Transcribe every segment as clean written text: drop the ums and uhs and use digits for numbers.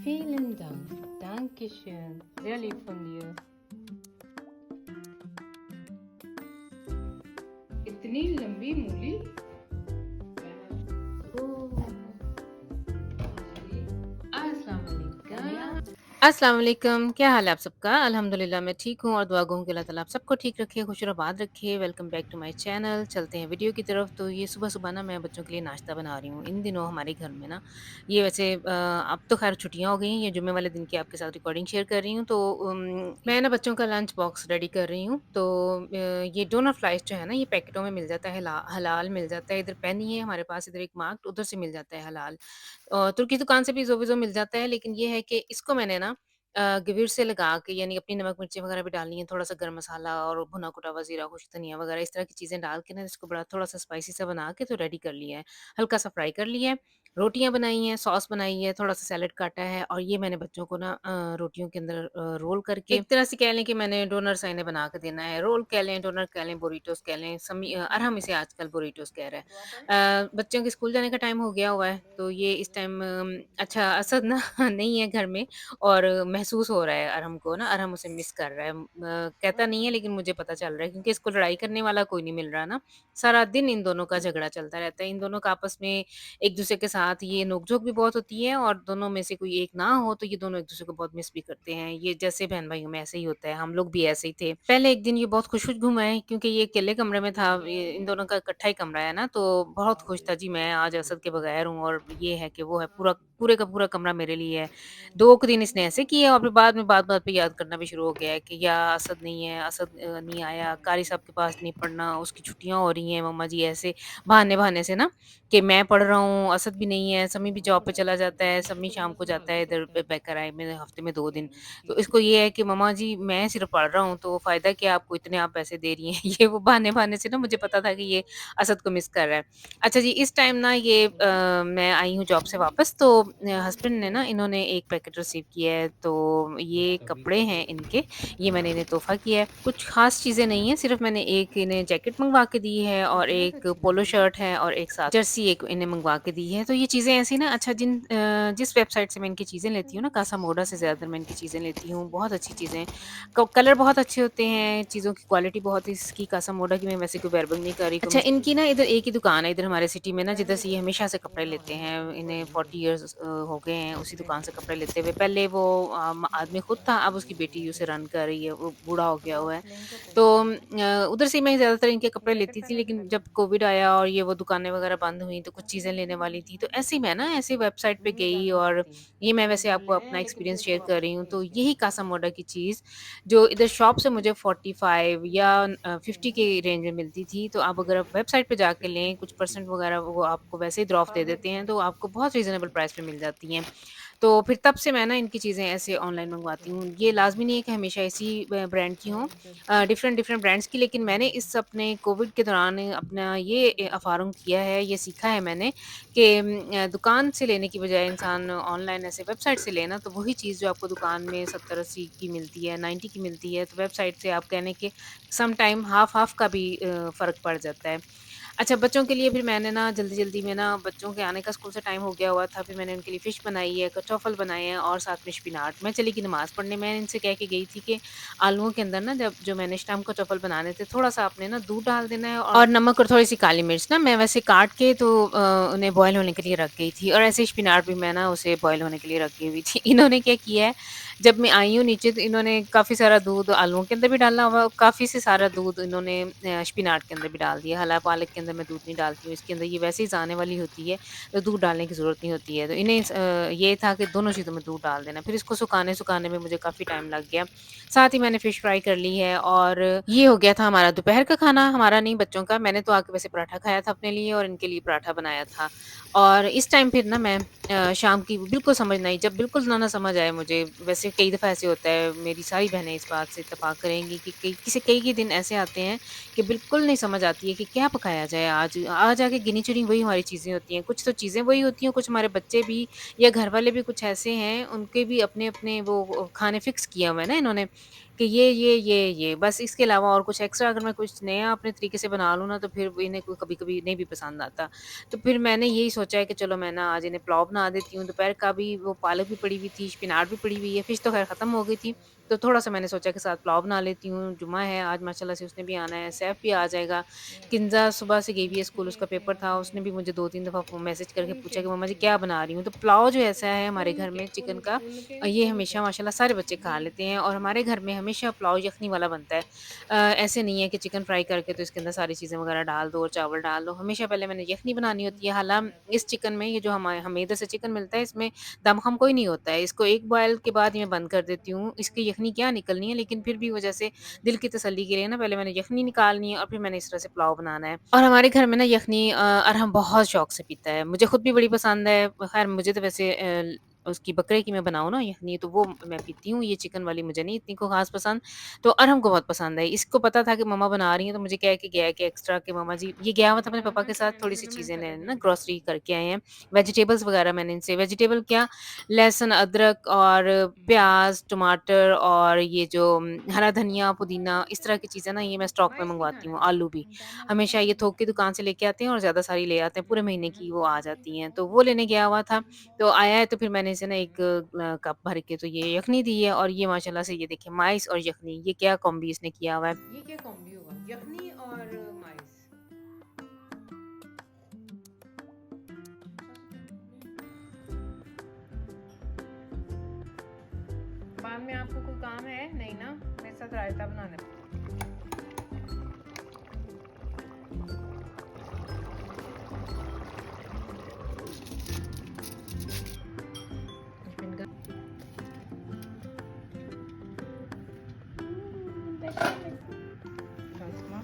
Vielen Dank. Dankeschön. Sehr lieb von dir. इतनी लंबी मूली। ओह, अस्सलाम वालेकुम। अस्सलाम वालेकुम, क्या हाल है आप सबका? अल्हम्दुलिल्लाह मैं ठीक हूँ और दुआ गो कि अल्लाह ताला आप सबको ठीक रखे, खुश और आबाद रखे। Welcome back to my channel. चलते हैं वीडियो की तरफ। तो ये सुबह-सुबह ना मैं बच्चों के लिए नाश्ता बना रही हूँ। इन दिनों हमारे घर में ना ये वैसे अब तो ख़ैर छुट्टियाँ हो गई हैं, ये जुम्मे वाले दिन की आपके साथ रिकॉर्डिंग शेयर कर रही हूँ। तो मैं ना बच्चों का लंच बॉक्स रेडी कर रही हूँ। तो ये डोनर फ्लाइज़ जो है ना, ये पैकेटों में मिल जाता है, हलाल मिल जाता है। इधर पेनी है हमारे पास, इधर एक मार्क, उधर से मिल जाता है हलाल। तुर्की दुकान से भी ज़ोबीज़ो मिल जाता है, लेकिन ये है कि इसको मैंने ना गिविर से लगा के यानी अपनी नमक मिर्ची वगैरह भी डालनी है, थोड़ा-सा गरम मसाला और भुना कुटा हुआ ज़ीरा, कुछ धनिया वगैरह इस तरह की चीज़ें डाल के ना इसको बड़ा थोड़ा-सा स्पाइसी सा बना के तो रेडी कर लिया है। हल्का-सा फ्राई कर लिया है, रोटियाँ बनाई हैं, सॉस बनाई है, थोड़ा-सा सैलेड काटा है और ये मैंने बच्चों को ना रोटियों के अंदर रोल करके एक तरह से कह लें कि मैंने डोनर सा इन्हें बना के देना है। रोल कह लें, डोनर कह लें, बुरीटोज़ कह लें, अरहम इसे आजकल बुरीटोज़ कह रहा है। बच्चों के स्कूल जाने का टाइम हो गया हुआ है, तो ये इस टाइम अच्छा असद ना नहीं है घर में और महसूस हो रहा है अरहम को ना, अरहम उसे मिस कर रहा है। कहता नहीं है लेकिन मुझे पता चल रहा है क्योंकि इसको लड़ाई करने वाला कोई नहीं मिल रहा ना। सारा दिन इन दोनों का झगड़ा चलता रहता है। इन दोनों का आपस में एक-दूसरे के साथ ये नोक-झोंक भी बहुत होती है और दोनों में से कोई एक ना हो तो ये दोनों एक-दूसरे को बहुत मिस भी करते हैं। ये जैसे बहन-भाइयों में ऐसे ही होता है, हम लोग भी ऐसे ही थे। पहले एक दिन ये बहुत खुश-खुश घूम आए क्योंकि ये अकेले कमरे में था, ये इन दोनों का इकट्ठा ही कमरा है ना, तो बहुत खुश था जी मैं आज असद के बगैर हूँ और ये है कि वो है, पूरे का पूरा कमरा मेरे लिए है। 2 दिन इसने ऐसे किए और फिर बाद में बात-बात पे याद करना भी शुरू हो गया है कि या असद नहीं है, असद नहीं आया, कारी साहब के पास नहीं पढ़ना, उसकी छुट्टियाँ हो रही हैं मम्मा जी ऐसे बहाने-बहाने से ना कि मैं पढ़ रहा हूँ, असद भी नहीं है, समी भी जॉब पे चला जाता है, समी शाम को जाता है इधर बेकर में हफ्ते में 2 दिन। तो इसको ये है कि मम्मा जी मैं सिर्फ पढ़ रहा हूँ तो फ़ायदा क्या आपको इतने आप पैसे दे रही हैं। ये वो बहाने-बहाने से ना मुझे पता था कि ये असद को मिस कर रहा है। अच्छा जी, इस टाइम ना ये मैं आई हूँ जॉब से वापस तो हस्बैंड ने ना इन्होंने एक पैकेट रिसीव किया है, तो ये कपड़े हैं इनके, ये मैंने इन्हें तोहफ़ा किया है। कुछ ख़ास चीज़ें नहीं हैं, सिर्फ़ मैंने एक इन्हें जैकेट मँगवा के दी है और एक पोलो शर्ट है और एक साथ जर्सी एक इन्हें मँगवा के दी है। तो ये चीज़ें ऐसी ना अच्छा जिस वेबसाइट से मैं इनकी चीज़ें लेती हूँ ना, कासा मोड़ा से ज़्यादातर मैं इनकी चीज़ें लेती हूँ, बहुत अच्छी चीज़ें क कलर बहुत अच्छे होते हैं, चीज़ों की क्वालिटी बहुत इसकी कासा मोड़ा की मैं वैसे कोई बैरबंग नहीं कर रही। अच्छा इनकी ना इधर एक ही दुकान है इधर हमारे सिटी में ना जिधर से ये हमेशा से कपड़े लेते हैं। इन्हें 40 इयर्स हो गए हैं उसी दुकान से कपड़े लेते हुए। पहले वो आदमी खुद था, अब उसकी बेटी उसे रन कर रही है, वो बूढ़ा हो गया हुआ है। तो उधर से मैं ज़्यादातर इनके कपड़े लेती थी लेकिन जब कोविड आया और ये वो दुकानें वगैरह बंद हुई तो कुछ चीज़ें लेने वाली थी। तो ऐसे ही मैं ना ऐसे वेबसाइट पे गई और ये मैं वैसे आपको अपना एक्सपीरियंस शेयर कर रही हूँ। तो यही कासा मोड़ा की चीज़ जो इधर शॉप से मुझे 45 या 50 के रेंज में मिलती थी, तो आप अगर आप वेबसाइट पे जाके लें, कुछ परसेंट वगैरह वो आपको वैसे ही ड्रॉप दे देते हैं, तो आपको बहुत रीज़नेबल प्राइस पे मिल जाती हैं। तो फिर तब से मैं ना इनकी चीज़ें ऐसे ऑनलाइन मँगवाती हूँ। ये लाज़मी नहीं है कि हमेशा इसी ब्रांड की हों, डिफ़रेंट-डिफ़रेंट ब्रांड्स की, लेकिन मैंने इस अपने कोविड के दौरान अपना ये अफ़ारम किया है, ये सीखा है मैंने कि दुकान से लेने की बजाय इंसान ऑनलाइन ऐसे वेबसाइट से ले ना, तो वही चीज़ जो आपको दुकान में 70-80 की मिलती है, 90 की मिलती है, तो वेबसाइट से आप कह लें कि सम टाइम हाफ़-हाफ़ का भी फ़र्क पड़ जाता है। अच्छा, बच्चों के लिए फिर मैंने ना जल्दी-जल्दी में ना बच्चों के आने का स्कूल से टाइम हो गया हुआ था, फिर मैंने उनके लिए फ़िश बनाई है, कचौफ़ल बनाए हैं और साथ में शपिनाट। मैं चली गई नमाज़ पढ़ने, मैं इनसे कह के गई थी कि आलूओं के अंदर ना जब जो मैंने शाम को कचौफ़ल बनाने थे, थोड़ा-सा आपने ना दूध डाल देना है और नमक और थोड़ी-सी काली मिर्च ना मैं वैसे काट के तो उन्हें बॉयल होने के लिए रख गई थी और ऐसे ही शपिनाट भी मैं ना उसे बॉयल होने के लिए रख गई हुई थी। इन्होंने क्या किया है, जब मैं आई हूँ नीचे तो इन्होंने काफ़ी सारा दूध आलूओं के अंदर भी डाला हुआ, काफ़ी से सारा दूध इन्होंने शपिनाट के अंदर भी डाल दिया। हालाँकि पालक के अंदर मैं दूध नहीं डालती हूँ, इसके अंदर ये वैसे ही जाने वाली होती है, तो दूध डालने की ज़रूरत नहीं होती है। तो इन्हें ये था कि दोनों चीज़ों में दूध डाल देना। फिर इसको सुखाने-सुखाने में मुझे काफ़ी टाइम लग गया। साथ ही मैंने फ़िश फ्राई कर ली है और ये हो गया था हमारा दोपहर का खाना, हमारा नहीं बच्चों का। मैंने तो आके वैसे पराठा खाया था अपने लिए और इनके लिए पराठा बनाया था। और इस टाइम फिर ना मैं शाम की बिल्कुल समझ नहीं, जब बिल्कुल ना समझ आए मुझे, वैसे कई दफ़ा ऐसे होता है, मेरी सारी बहनें इस बात से इत्तेफ़ाक करेंगी कि कई दिन ऐसे आते हैं कि बिल्कुल नहीं समझ आती है कि क्या पकाया जाए आज। आज आके गिनी-चुनी वही हमारी चीज़ें होती हैं, कुछ तो चीज़ें वही होती हैं, कुछ हमारे बच्चे भी या घर वाले भी कुछ ऐसे हैं, उनके भी अपने-अपने वो खाने फ़िक्स किए हुए हैं ना इन्होंने। कि ये बस इसके अलावा और कुछ एक्स्ट्रा अगर मैं कुछ नया अपने तरीके से बना लूँ ना तो फिर इन्हें को कभी-कभी नहीं भी पसंद आता। तो फिर मैंने यही सोचा है कि चलो मैं ना आज इन्हें पुलाव बना देती हूँ। दोपहर का भी वो पालक भी पड़ी हुई थी, स्पिनाच भी पड़ी हुई है, फिश तो ख़ैर ख़त्म हो गई थी। तो थोड़ा-सा मैंने सोचा कि साथ पुलाव बना लेती हूँ। जुम्मा है आज माशाल्लाह से उसने भी आना है, सैफ भी आ जाएगा। किंज़ा सुबह से गई हुई है स्कूल, उसका पेपर था, उसने भी मुझे 2-3 दफ़ा मैसेज करके पूछा कि मम्मा जी क्या बना रही हूँ? तो पुलाव जो ऐसा है हमारे घर में चिकन का ये हमेशा माशाल्लाह सारे बच्चे खा लेते हैं और हमारे घर में हमेशा पुलाव यखनी वाला बनता है। ऐसे नहीं है कि चिकन फ्राई करके तो इसके अंदर सारी चीज़ें वगैरह डाल दो और चावल डाल दो। हमेशा पहले मैंने यखनी बनानी होती है। इस चिकन में ये जो हमें इधर से चिकन मिलता है इसमें दम-खम कोई नहीं होता है। इसको एक बॉयल के बाद ही मैं बंद कर देती हूँ। इसकी यखनी क्या निकलनी है लेकिन फिर भी वो जैसे दिल की तसल्ली के लिए ना पहले मैंने यखनी निकालनी है और फिर मैंने इस तरह से पुलाव बनाना है। और हमारे घर में ना यखनी अरहम बहुत शौक से पीता है। मुझे खुद भी बड़ी पसंद है। ख़ैर मुझे तो वैसे उसकी बकरे की मैं बनाऊँ ना यखनी तो वो मैं पीती हूँ। ये चिकन वाली मुझे नहीं इतनी को ख़ास पसंद। तो अरहम को बहुत पसंद है। इसको पता था कि मम्मा बना रही हैं तो मुझे कह के गया है कि एक्स्ट्रा कि मम्मा जी ये गया हुआ था अपने पापा के साथ थोड़ी-सी चीज़ें लेने ना ग्रोसरी करके आए हैं। वेजिटेबल्स वग़ैरह मैंने इनसे वेजिटेबल क्या लहसुन, अदरक और प्याज़, टमाटर और ये जो हरा धनिया, पुदीना इस तरह की चीज़ें ना ये मैं स्टॉक में Meist मँगवाती हूँ, gegangen. आलू भी। Und damals हमेशा war ये ich थोक की दुकान से लेके आते हैं और ज़्यादा सारी ले आते हैं, पूरे महीने की वो आ जाती हैं। तो वो लेने गया हुआ था, तो आया है तो फिर मैंने इसे ना एक कप भर के तो ये यखनी दी है और ये माशाल्लाह से ये देखिए माइस और यखनी ये क्या कॉम्बी इसने किया हुआ है। ये क्या कॉम्बी हुआ? यखनी और माइस। बाद में आपको कोई काम है? नहीं ना? मेरे साथ रायता बनाना। Ich bin ga ganz klar.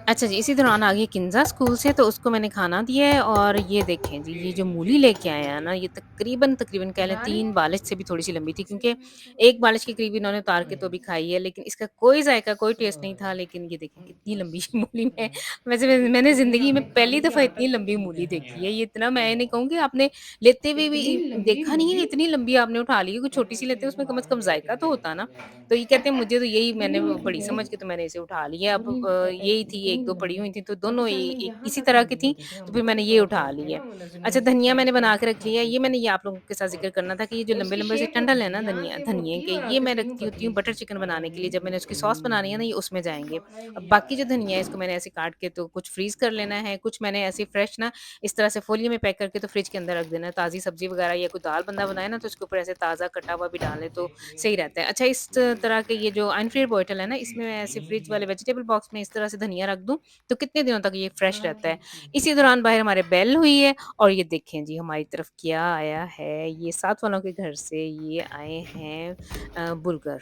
अच्छा जी, इसी दौरान आ गई किंज़ा स्कूल से, तो उसको मैंने खाना दिया है और ये देखें जी, ये जो मूली लेके आए हैं ना, ये तकरीबन कह लें 3 बालिश से भी थोड़ी-सी लंबी थी क्योंकि 1 बालिश के करीब इन्होंने उतार के तो अभी खाई है, लेकिन इसका कोई जायका, कोई टेस्ट नहीं था। लेकिन ये देखें कितनी लंबी मूली मैं वैसे मैंने ज़िंदगी में पहली दफ़ा इतनी लंबी मूली देखी है। ये इतना मैं नहीं कहूँगी आपने लेते हुए भी इतनी लंबी देखा नहीं है, मूली? इतनी लंबी आपने उठा ली है, कोई छोटी-सी लेते उसमें कम से कम जायका तो होता ना। तो ये कहते हैं मुझे तो यही मैंने वो बड़ी ओके। समझ के तो मैंने इसे उठा लिया। अब बड़ी यही थी इतनी 1-2 पड़ी हुई लंबी। थी तो दोनों पाकिस्तान में एक यहाँ इसी तक तरह की लंबी थी, होती थी, तो हम फिर तो मैंने ये तोड़ के उठा आते ली हैं है। ना वो नज़र अच्छा नज़र धनिया मैंने काट बना काट के के रख लिया है, खाते ये थे। मैंने ये आप लोगों के साथ ज़िक्र करना था कि ये जो उसकी लंबे-लंबे से शेप टंडल है होती ना थी, यहाँ से धनिये मोटी के, और ये आगे मैं से यूँ रखती होती हूँ पतली। बटर चिकन बनाने के लिए, जब मैंने उसकी सॉस बनानी है ना, ये उसमें जाएँगे। अब बढ़िया बाकी जो धनिया है इसको मैंने ऐसे काट के तो कुछ फ्रीज़ कर लेना है, कुछ मैंने ऐसे फ्रेश ना इस तरह से फ़ोलियो में पैक करके तो फ्रिज के अंदर रख देना है। ताज़ी सब्ज़ी वगैरह या कोई दाल बंदा बनाए ना तो उसके ऊपर ऐसे ताज़ा कटा हुआ भी डालें तो सही रहता है। अच्छा इस तरह के ये जो अनफील्ड बॉटल है ना, इसमें मैं ऐसे फ्रिज वाले वेजिटेबल बॉक्स में इस तरह से धनिया रख दूँ, तो कितने दिनों तक ये फ्रेश हाँ, रहता है। ठीक ठीक। इसी दौरान बाहर हमारे बेल हुई है और ये देखें जी हमारी तरफ क्या आया है, ये साथ वालों के घर से ये आए हैं बुर्गर।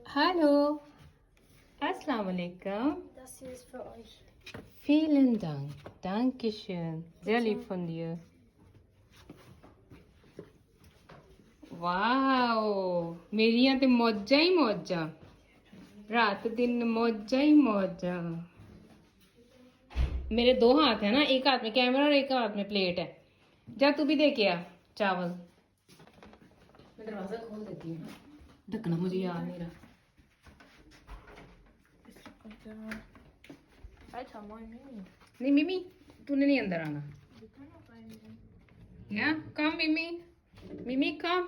हेलो, अस्सलाम वालेकुम। Das hier ist für euch. Vielen Dank. Dankeschön. Sehr Bitte. lieb von dir. Wow! मेरियां ते मौजां ही मौजां। रात दिन मौजां ही मौजां। मेरे 2 हाथ है ना, एक हाथ में कैमरा और एक हाथ में प्लेट है। जा तू भी दे के आ चावल। मैं दरवाजा खोल देती हूँ ना, ढकना मुझे याद नहीं रहा। Alter, moin Mimi. नहीं मिमी, तूने नहीं अंदर आना। Wir können auch reingehen. या कम मिमी, मिमी कम।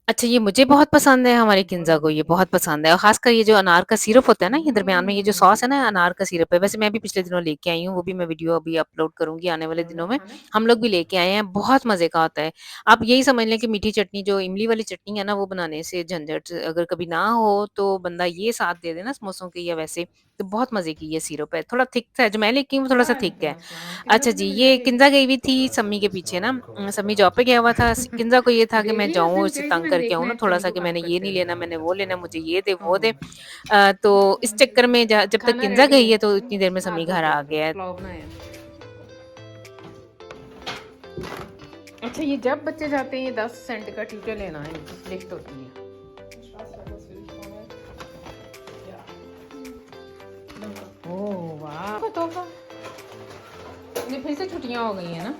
अच्छा ये मुझे बहुत पसंद है, हमारी किंज़ा को ये बहुत पसंद है और ख़ासकर ये जो अनार का सिरप होता है ना, ये दरमियान में ये जो सॉस है ना, अनार का सिरप है। वैसे मैं भी पिछले दिनों लेके आई हूँ, वो भी मैं वीडियो अभी अपलोड करूँगी आने वाले दिनों में। हम लोग भी लेके आए हैं, बहुत मज़े का होता है। आप यही समझ लें कि मीठी चटनी जो इमली वाली चटनी है ना, वो बनाने से झंझट अगर कभी ना हो, तो बंदा ये साथ दे दे ना समोसों के या वैसे, तो बहुत मज़े की ये सिरप है। थोड़ा थिक सा है, जो मैं लेके आई हूँ वो थोड़ा-सा थिक वालेकुम है। अस्सलाम। अच्छा किंजर जी, तुमने मुझे ये भेज किंज़ा गई हुई थी सम्मी के पीछे ना अस्सलामुअलैकुम सम्मी जॉब पे गया हुआ था। किंज़ा को ये था कि भेज मैं दी उस जाऊँ, दिन उसे कही थी तंग मैंने करके आऊँ देखना ना है थोड़ा-सा चंदू कि काम मैंने ये करते नहीं हुए। लेना, मैंने वो लेना, मुझे ये दे, वो ओहो। दे। तो इस चक्कर में ज जब तक खाना किंज़ा रेडी गई है। है तो इतनी देर में हाथ सम्मी धो घर के आ आ जाओ, गया है। पुलाव बनाया। अच्छा, ये जब बच्चे जाते हैं ये 10 सेंट का ट्यूटर लेना है, इनकी लिस्ट होती है। Ich weiß nicht, was will ich vorne? Ja. Danke. ओह वाह, तोहफा। ये फिर से छुट्टियां हो गई हैं ना।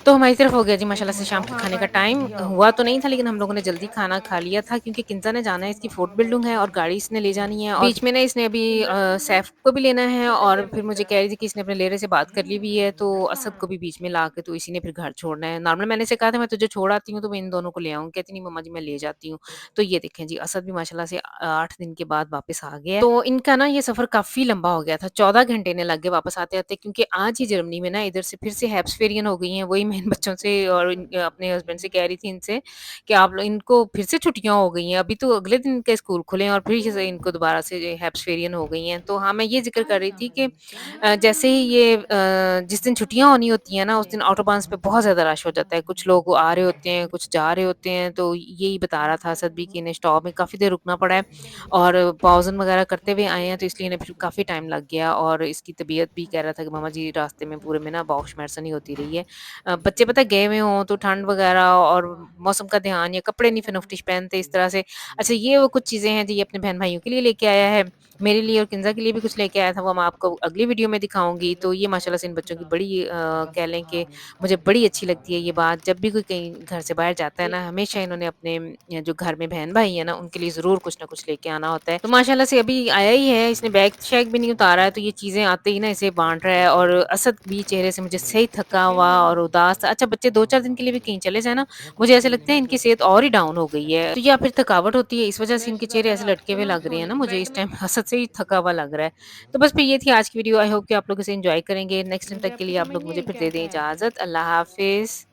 तो हमारी तरफ हो गया जी माशाल्लाह से शाम के खाने का टाइम। हुआ तो नहीं था लेकिन हम लोगों ने जल्दी खाना खा लिया था क्योंकि किंजा ने जाना है, इसकी फोर्थ बिल्डिंग है और गाड़ी इसने ले जानी है और बीच में ना इसने अभी सैफ को भी लेना है और फिर मुझे कह रही थी कि इसने अपने लेरे से बात कर ली हुई है तो असद को भी बीच में ला के तो इसी ने फिर घर छोड़ना है। नॉर्मल मैंने से कहा था मैं तुझे छोड़ आती हूँ तो मैं इन दोनों को ले आऊँ, कहती नहीं मम्मा जी मैं ले जाती हूँ। तो ये देखें जी असद भी माशाल्लाह से 8 दिन के बाद वापस आ गया है। तो इनका ना ये सफर काफी लंबा हो गया था, 14 घंटे ने लग गए वापस आते आते क्योंकि आज ही जर्मनी में ना इधर से फिर से हेप्सफेरियन हो गई हैं। वही मैं इन बच्चों से और अपने हस्बैंड से कह रही थी इनसे कि आप लोग इनको फिर से छुट्टियां हो गई हैं, अभी तो अगले दिन इनके स्कूल खुले हैं और फिर से इनको दोबारा से हेप्सफेरियन हो गई हैं। तो हाँ मैं ये जिक्र कर रही थी कि जैसे ही ये जिस दिन छुट्टियां होनी होती हैं ना उस दिन ऑटोबान्स पे बहुत ज्यादा रश हो जाता है, कुछ लोग आ रहे होते हैं कुछ जा रहे होते हैं। तो यही बता रहा था असद भी कि इन्हें स्टॉप में काफी देर रुकना पड़ा है और पाउज़न वगैरह करते हुए आए हैं तो इसलिए इन्हें फिर काफ़ी टाइम लग गया और इसकी तबीयत भी कह रहा था कि मामा जी रास्ते में पूरे में ना बॉक्स मेडिसिन ही होती रही है। बच्चे पता है गए हुए हों तो ठंड वगैरह और मौसम का ध्यान या कपड़े नहीं फिनफ्टिश पहनते इस तरह से। अच्छा ये वो कुछ चीज़ें हैं जो ये अपने बहन भाइयों के लिए लेके आया है, मेरे लिए और किंजा के लिए भी कुछ लेके आया था, वो मैं आपको अगली वीडियो में दिखाऊंगी। तो ये माशाल्लाह से इन बच्चों की बड़ी कह लें कि मुझे बड़ी अच्छी लगती है ये बात, जब भी कोई कहीं घर से बाहर जाता है ना हमेशा इन्होंने अपने जो घर में बहन भाई है ना उनके लिए ज़रूर कुछ ना कुछ लेके आना होता है। तो माशाल्लाह से अभी आया ही है, इसने बैग शैग भी नहीं उतारा है तो ये चीज़ें आते ही ना इसे बाँट रहा है और असद भी चेहरे से मुझे सही थका हुआ और उदास था। अच्छा बच्चे 2-4 दिन के लिए भी कहीं चले जाए ना, मुझे ऐसा लगता है इनकी सेहत और ही डाउन हो गई है। तो या फिर थकावट होती है इस वज़ह से इनके चेहरे ऐसे लटके हुए लग रहे हैं ना, मुझे इस टाइम असद से ही थका हुआ लग रहा है। तो बस फिर ये थी आज की वीडियो, आई होप कि आप लोग इसे एन्जॉय करेंगे। नेक्स्ट टाइम तक के लिए आप लोग मुझे फिर दे दें इजाज़त। अल्लाह हाफ़िज़।